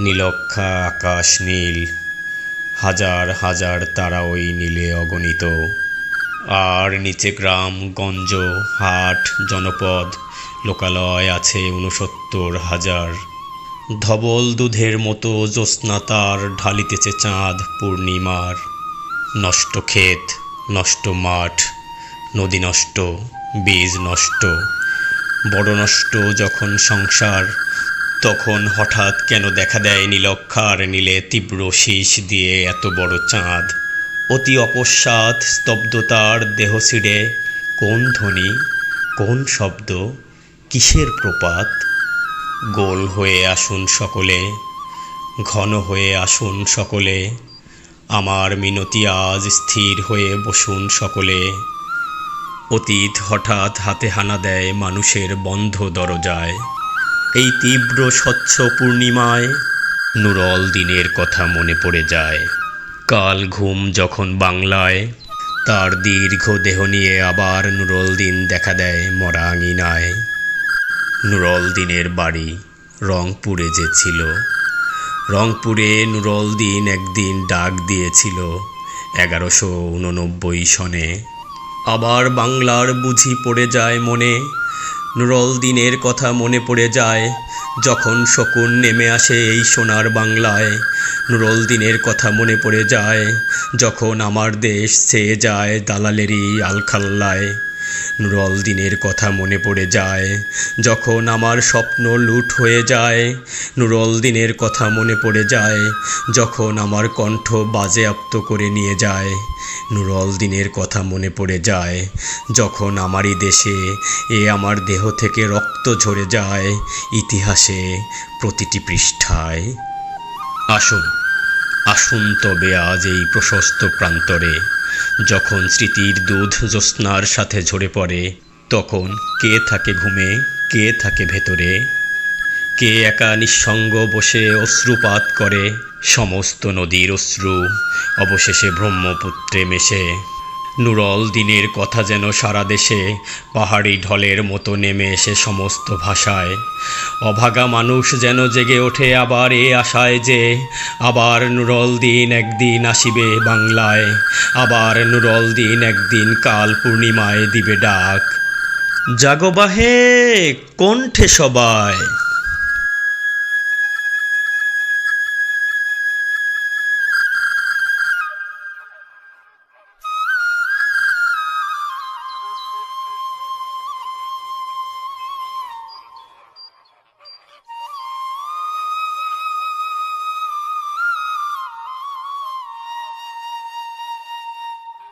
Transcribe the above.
নীলক্ষা আকাশ নীল, হাজার হাজার তারা ওই নীলে অগণিত। আর নিচে গ্রাম গঞ্জ হাট জনপদ লোকালয় আছে ৬৯,০০০। ধবল দুধের মতো জ্যোৎস্না তার ঢালিতেছে চাঁদ পূর্ণিমার। নষ্ট ক্ষেত, নষ্ট মাঠ, নদী নষ্ট, বীজ নষ্ট, বড় নষ্ট যখন সংসার, তখন হঠাৎ কেন দেখা দেয় নীলক্ষার নীলে তীব্র শীষ দিয়ে এত বড় চাঁদ। অতি অকস্মাৎ স্তব্ধতার দেহ ছিঁড়ে কোন ধ্বনি, কোন শব্দ, কিসের প্রপাত? গোল হয়ে আসুন সকলে, ঘন হয়ে আসুন সকলে, আমার মিনতি আজ স্থির হয়ে বসুন সকলে। অতীত হঠাৎ হাতে হানা দেয় মানুষের বন্ধ দরজায়। এই তীব্র স্বচ্ছ পূর্ণিমায় নুরল দিনের কথা মনে পড়ে যায়। কাল ঘুম যখন বাংলায়, তার দীর্ঘ দেহ নিয়ে আবার নুরল দিন দেখা দেয় মরা আঙিনায়। নুরল দিনের বাড়ি রংপুরে যে ছিল, রংপুরে নুরল দিন একদিন ডাক দিয়েছিল ১১৮৯ সনে। আবার বাংলার বুঝি পড়ে যায় মনে, নুরল দিনের কথা মনে পড়ে যায় যখন শকুন নেমে আসে এই সোনার বাংলায়। নুরল দিনের কথা মনে পড়ে যায় যখন আমার দেশ ছেয়ে যায় দালালেরই আলখাল্লায়। নুরল দিনের কথা মনে পড়ে যায় যখন আমার স্বপ্ন লুট হয়ে যায়। নুরল দিনের কথা মনে পড়ে যায় যখন আমার কণ্ঠ বাজেয়াপ্ত করে নিয়ে যায়। নুরল দিনের কথা মনে পড়ে যায় যখন আমারই দেশে আমার দেহ থেকে রক্ত ঝরে যায় ইতিহাসে প্রতিটি পৃষ্ঠায়। আসুন, আসুন তবে আজ এই প্রশস্ত প্রান্তরে, যখন স্মৃতির দুধ জ্যোৎস্নার সাথে ঝরে পড়ে, তখন কে থাকে ঘুমে, কে থাকে ভেতরে, কে একা নিঃসঙ্গ বসে অশ্রুপাত করে সমস্ত নদীর অশ্রু অবশেষে ব্রহ্মপুত্রে মেশে। নুরল দিনের কথা যেন সারা দেশে পাহাড়ি ঢলের মতো নেমে এসে সমস্ত ভাষায়। অভাগা মানুষ যেন জেগে ওঠে আবার এ আশায় যে আবার নুরল দিন একদিন আসিবে বাংলায়। আবার নুরল দিন একদিন কাল পূর্ণিমায় দিবে ডাক, জাগো বাহে কণ্ঠে সবাই।